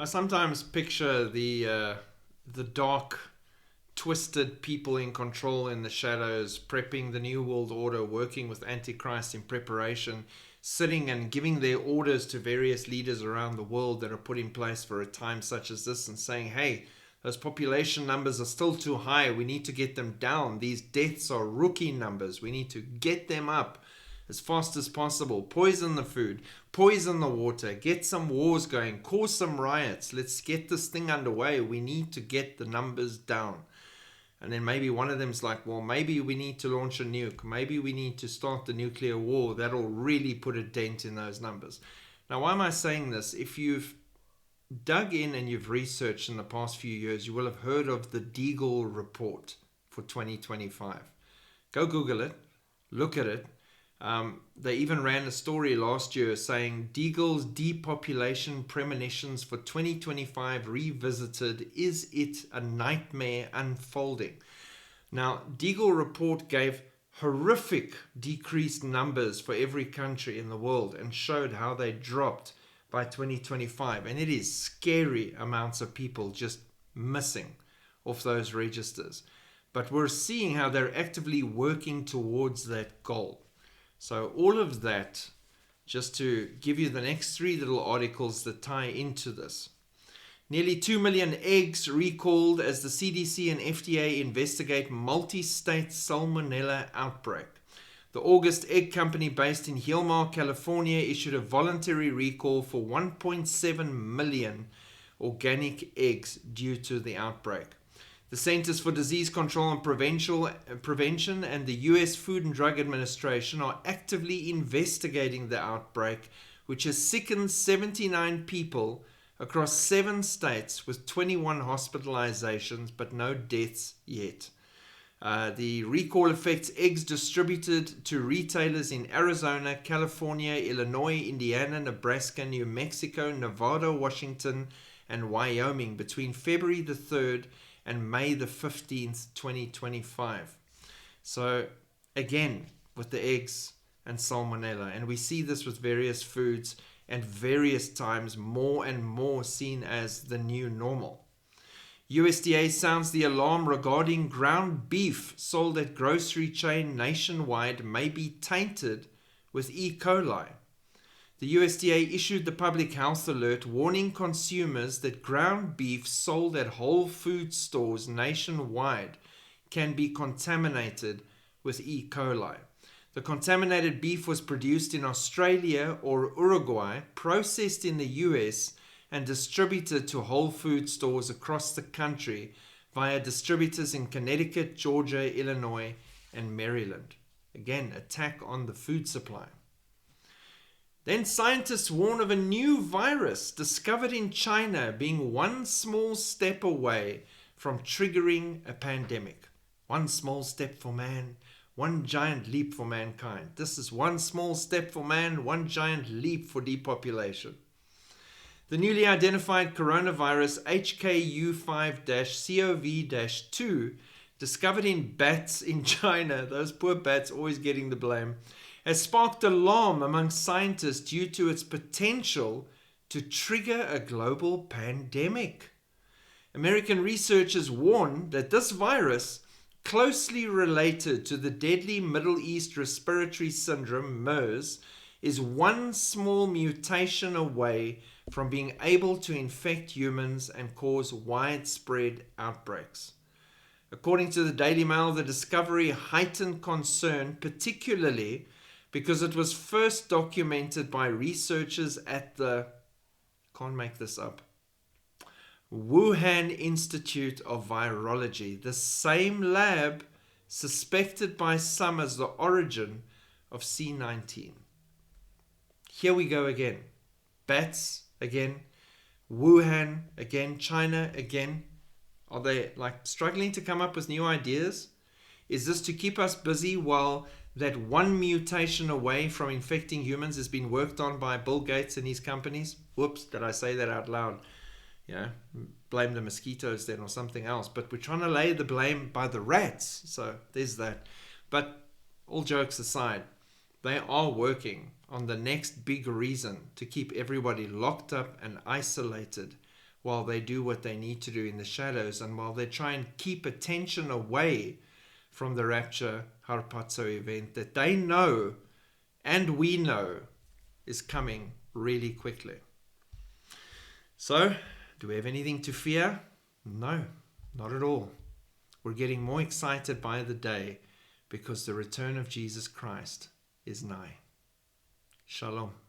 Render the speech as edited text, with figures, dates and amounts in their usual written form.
I sometimes picture the dark, twisted people in control in the shadows, prepping the New World Order, working with Antichrist in preparation, sitting and giving their orders to various leaders around the world that are put in place for a time such as this, and saying, hey, those population numbers are still too high. We need to get them down. These deaths are rookie numbers. We need to get them up as fast as possible. Poison the food, poison the water, get some wars going, cause some riots. Let's get this thing underway. We need to get the numbers down. And then maybe one of them's like, well, maybe we need to launch a nuke. Maybe we need to start the nuclear war. That'll really put a dent in those numbers. Now, why am I saying this? If you've dug in and you've researched in the past few years, you will have heard of the Deagle report for 2025. Go Google it, look at it. They even ran a story last year saying Deagle's depopulation premonitions for 2025 revisited. Is it a nightmare unfolding? Now, Deagle report gave horrific decreased numbers for every country in the world and showed how they dropped by 2025. And it is scary amounts of people just missing off those registers. But we're seeing how they're actively working towards that goal. So all of that, just to give you the next three little articles that tie into this. Nearly 2 million eggs recalled as the CDC and FDA investigate multi-state salmonella outbreak. The August egg company based in Hillmar, California issued a voluntary recall for 1.7 million organic eggs due to the outbreak. The Centers for Disease Control and Prevention and the U.S. Food and Drug Administration are actively investigating the outbreak, which has sickened 79 people across 7 states with 21 hospitalizations, but no deaths yet. The recall affects eggs distributed to retailers in Arizona, California, Illinois, Indiana, Nebraska, New Mexico, Nevada, Washington, and Wyoming between February the 3rd and May the 15th, 2025. So again, with the eggs and salmonella, and we see this with various foods and various times more and more seen as the new normal. USDA sounds the alarm regarding ground beef sold at grocery chain nationwide may be tainted with E.Coli. The USDA issued the public health alert warning consumers that ground beef sold at Whole Foods stores nationwide can be contaminated with E. coli. The contaminated beef was produced in Australia or Uruguay, processed in the US, and distributed to Whole Foods stores across the country via distributors in Connecticut, Georgia, Illinois, and Maryland. Again, attack on the food supply. Then scientists warn of a new virus discovered in China being one small step away from triggering a pandemic. One small step for man, one giant leap for mankind. This is one small step for man, one giant leap for depopulation. The newly identified coronavirus HKU5-CoV-2, discovered in bats in China, those poor bats always getting the blame, has sparked alarm among scientists due to its potential to trigger a global pandemic. American researchers warn that this virus, closely related to the deadly Middle East respiratory syndrome MERS, is one small mutation away from being able to infect humans and cause widespread outbreaks. According to the Daily Mail, the discovery heightened concern, particularly because it was first documented by researchers at the, can't make this up, Wuhan Institute of Virology, the same lab suspected by some as the origin of C19. Here we go again. Bats again, Wuhan again, China again. Are they like struggling to come up with new ideas? Is this to keep us busy while that one mutation away from infecting humans has been worked on by Bill Gates and his companies? Whoops, did I say that out loud? Yeah, blame the mosquitoes then or something else. But we're trying to lay the blame by the rats. So there's that. But all jokes aside, they are working on the next big reason to keep everybody locked up and isolated while they do what they need to do in the shadows, and while they try and keep attention away from the rapture harpazo event that they know and we know is coming really quickly. So, do we have anything to fear? No, not at all. We're getting more excited by the day because the return of Jesus Christ is nigh. Shalom.